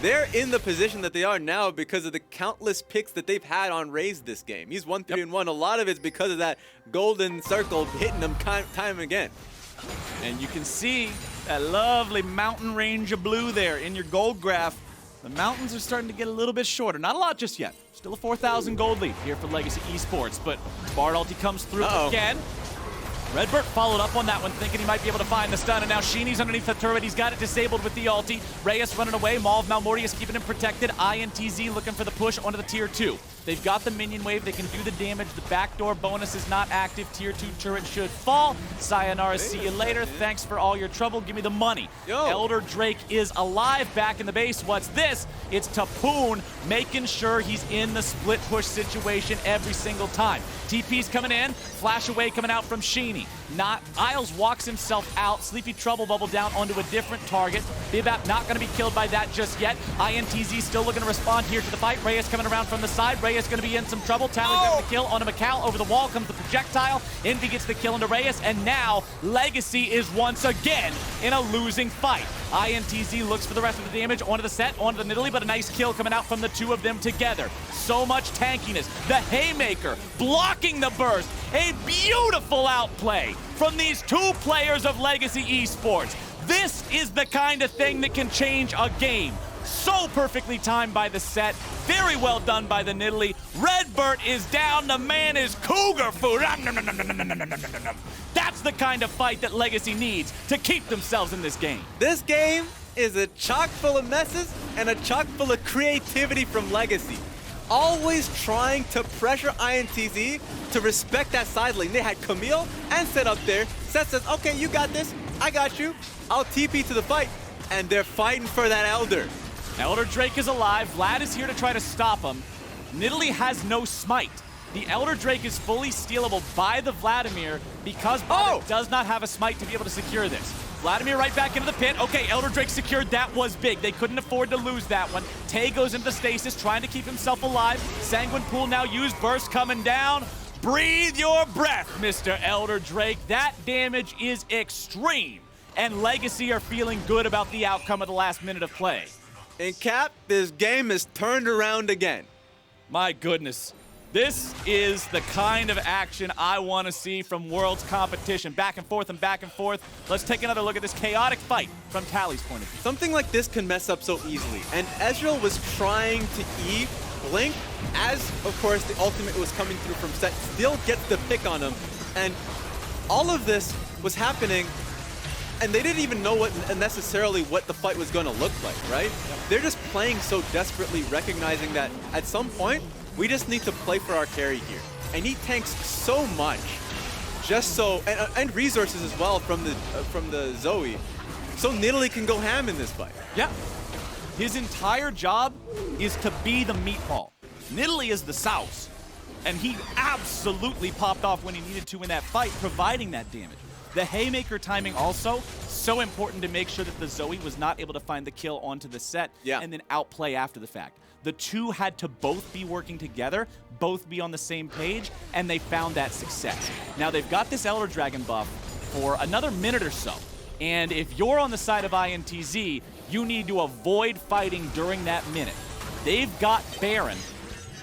They're in the position that they are now because of the countless picks that they've had on Raes this game. He's 1-3-1. A lot of it's because of that golden circle hitting them time again. And you can see that lovely mountain range of blue there in your gold graph. The mountains are starting to get a little bit shorter. Not a lot just yet. Still a 4,000 gold lead here for Legacy Esports, but Bard ulti comes through again. RedBert followed up on that one, thinking he might be able to find the stun, and now Shini's underneath the turret. He's got it disabled with the ulti. Raes running away. Maul of Malmortius keeping him protected. INTZ looking for the push onto the tier 2. They've got the minion wave. They can do the damage. The backdoor bonus is not active. Tier 2 turret should fall. Sayonara, see you later. Thanks for all your trouble. Give me the money. Elder Drake is alive back in the base. What's this? It's Topoon making sure he's in the split push situation every single time. TP's coming in. Flash away coming out from Shini. Isles walks himself out. Sleepy Trouble Bubble down onto a different target. Babip not going to be killed by that just yet. INTZ still looking to respond here to the fight. Raes coming around from the side. Raes going to be in some trouble. Tally's got the kill onto micaO. Over the wall comes the projectile. Envy gets the kill into Raes. And now Legacy is once again in a losing fight. INTZ looks for the rest of the damage onto the Sett, onto the Nidalee, but a nice kill coming out from the two of them together. So much tankiness. The Haymaker blocking the burst. A beautiful outplay from these two players of Legacy Esports. This is the kind of thing that can change a game. So perfectly timed by the Sett. Very well done by the Nidalee. RedBert is down. The man is cougar food. That's the kind of fight that Legacy needs to keep themselves in this game. This game is a chock full of messes and a chock full of creativity from Legacy. Always trying to pressure INTZ to respect that side lane. They had Camilee and Sett up there. Sett says, okay, you got this. I got you. I'll TP to the fight. And they're fighting for that Elder. Elder Drake is alive. Vlad is here to try to stop him. Nidalee has no smite. The Elder Drake is fully stealable by the Vladimir because Babip does not have a smite to be able to secure this. Vladimir right back into the pit. Okay, Elder Drake secured. That was big. They couldn't afford to lose that one. Tay goes into the stasis, trying to keep himself alive. Sanguine Pool now used. Burst coming down. Breathe your breath, Mr. Elder Drake. That damage is extreme. And Legacy are feeling good about the outcome of the last minute of play. And Cap, this game is turned around again. My goodness. This is the kind of action I want to see from Worlds competition. Back and forth and back and forth. Let's take another look at this chaotic fight from Tally's point of view. Something like this can mess up so easily. And Ezreal was trying to Blink, as of course the ultimate was coming through from Sett, still gets the pick on him. And all of this was happening, and they didn't even know necessarily what the fight was going to look like, right? They're just playing so desperately, recognizing that at some point, we just need to play for our carry here. And he tanks so much, just so, and resources as well from the Zoe, so Nidalee can go ham in this fight. Yeah. His entire job is to be the meatball. Nidalee is the sauce. And he absolutely popped off when he needed to in that fight, providing that damage. The haymaker timing also, so important to make sure that the Zoe was not able to find the kill onto the Sett and then outplay after the fact. The two had to both be working together, both be on the same page, and they found that success. Now they've got this Elder Dragon buff for another minute or so. And if you're on the side of INTZ, you need to avoid fighting during that minute. They've got Baron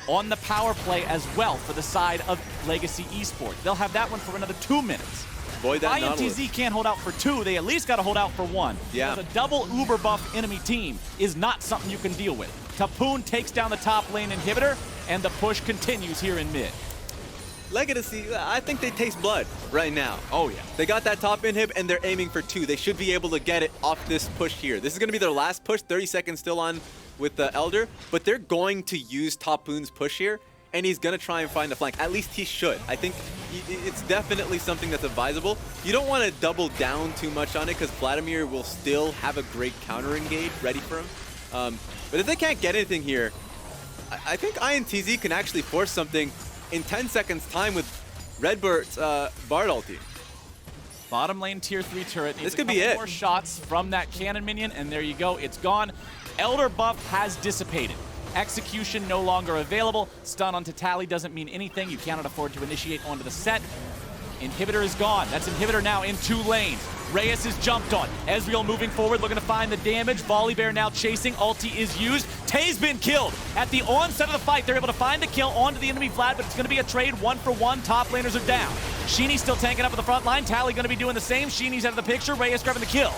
on the power play as well for the side of Legacy Esports. They'll have that one for another 2 minutes. Avoid that INTZ Nautilus. Can't hold out for 2. They at least got to hold out for 1. Yeah. Because a double uber buff enemy team is not something you can deal with. Topoon takes down the top lane inhibitor, and the push continues here in mid. Legacy, I think they taste blood right now. Oh, yeah. They got that top inhib, and they're aiming for 2. They should be able to get it off this push here. This is going to be their last push, 30 seconds still on with the Elder, but they're going to use Topoon's push here, and he's going to try and find the flank. At least he should. I think it's definitely something that's advisable. You don't want to double down too much on it, because Vladimir will still have a great counter engage ready for him. But if they can't get anything here, I think INTZ can actually force something in 10 seconds time with RedBert's Bard ulti. Bottom lane tier 3 turret. This could be it. More shots from that cannon minion, and there you go. It's gone. Elder buff has dissipated. Execution no longer available. Stun onto Tally doesn't mean anything. You cannot afford to initiate onto the Sett. Inhibitor is gone. That's Inhibitor now in 2 lanes. Raes is jumped on. Ezreal moving forward, looking to find the damage. Volibear now chasing. Ulti is used. Tay's been killed. At the onset of the fight, they're able to find the kill onto the enemy Vlad, but it's going to be a trade 1-for-1. Top laners are down. Shini still tanking up at the front line. Tally going to be doing the same. Shini's out of the picture. Raes grabbing the kill.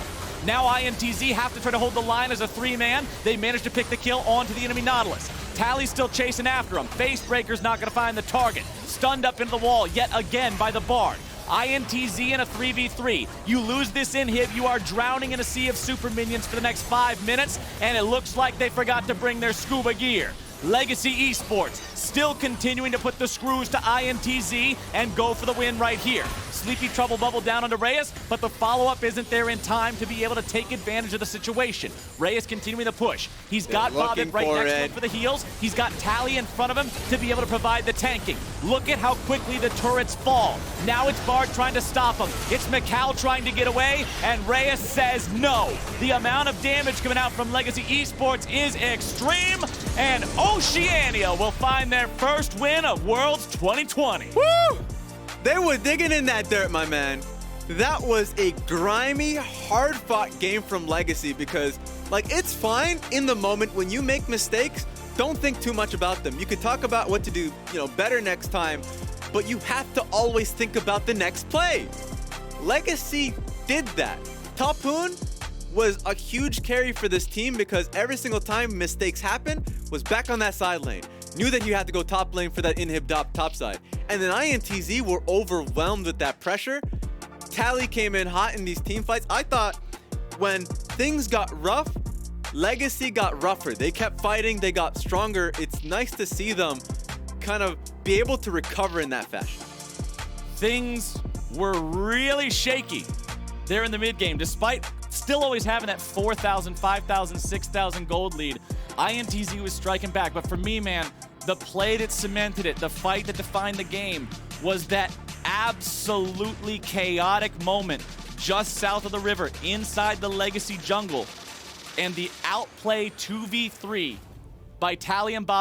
Now INTZ have to try to hold the line as a 3-man. They managed to pick the kill onto the enemy Nautilus. Tally's still chasing after him. Face Breaker's not going to find the target. Stunned up into the wall yet again by the Bard. INTZ in a 3v3. You lose this inhib, you are drowning in a sea of super minions for the next 5 minutes, and it looks like they forgot to bring their scuba gear. Legacy Esports still continuing to put the screws to INTZ and go for the win right here. Sleepy Trouble bubble down onto Raes, but the follow-up isn't there in time to be able to take advantage of the situation. Raes continuing the push. He's got Babip right next to him for the heals. He's got Tally in front of him to be able to provide the tanking. Look at how quickly the turrets fall. Now it's Bard trying to stop him. It's micaO trying to get away, and Raes says no. The amount of damage coming out from Legacy Esports is extreme, and Oceania will find their first win of Worlds 2020. Woo! They were digging in that dirt, my man. That was a grimy, hard-fought game from Legacy because, like, it's fine in the moment when you make mistakes. Don't think too much about them. You can talk about what to do, better next time, but you have to always think about the next play. Legacy did that. Topoon was a huge carry for this team because every single time mistakes happen, was back on that side lane. Knew that you had to go top lane for that inhib top side. And then INTZ were overwhelmed with that pressure. Tally came in hot in these team fights. I thought when things got rough, Legacy got rougher. They kept fighting, they got stronger. It's nice to see them kind of be able to recover in that fashion. Things were really shaky there in the mid game, despite still always having that 4,000, 5,000, 6,000 gold lead. INTZ was striking back, but for me, man, the play that cemented it, the fight that defined the game, was that absolutely chaotic moment just south of the river, inside the Legacy jungle, and the outplay 2v3 by Tally and Babip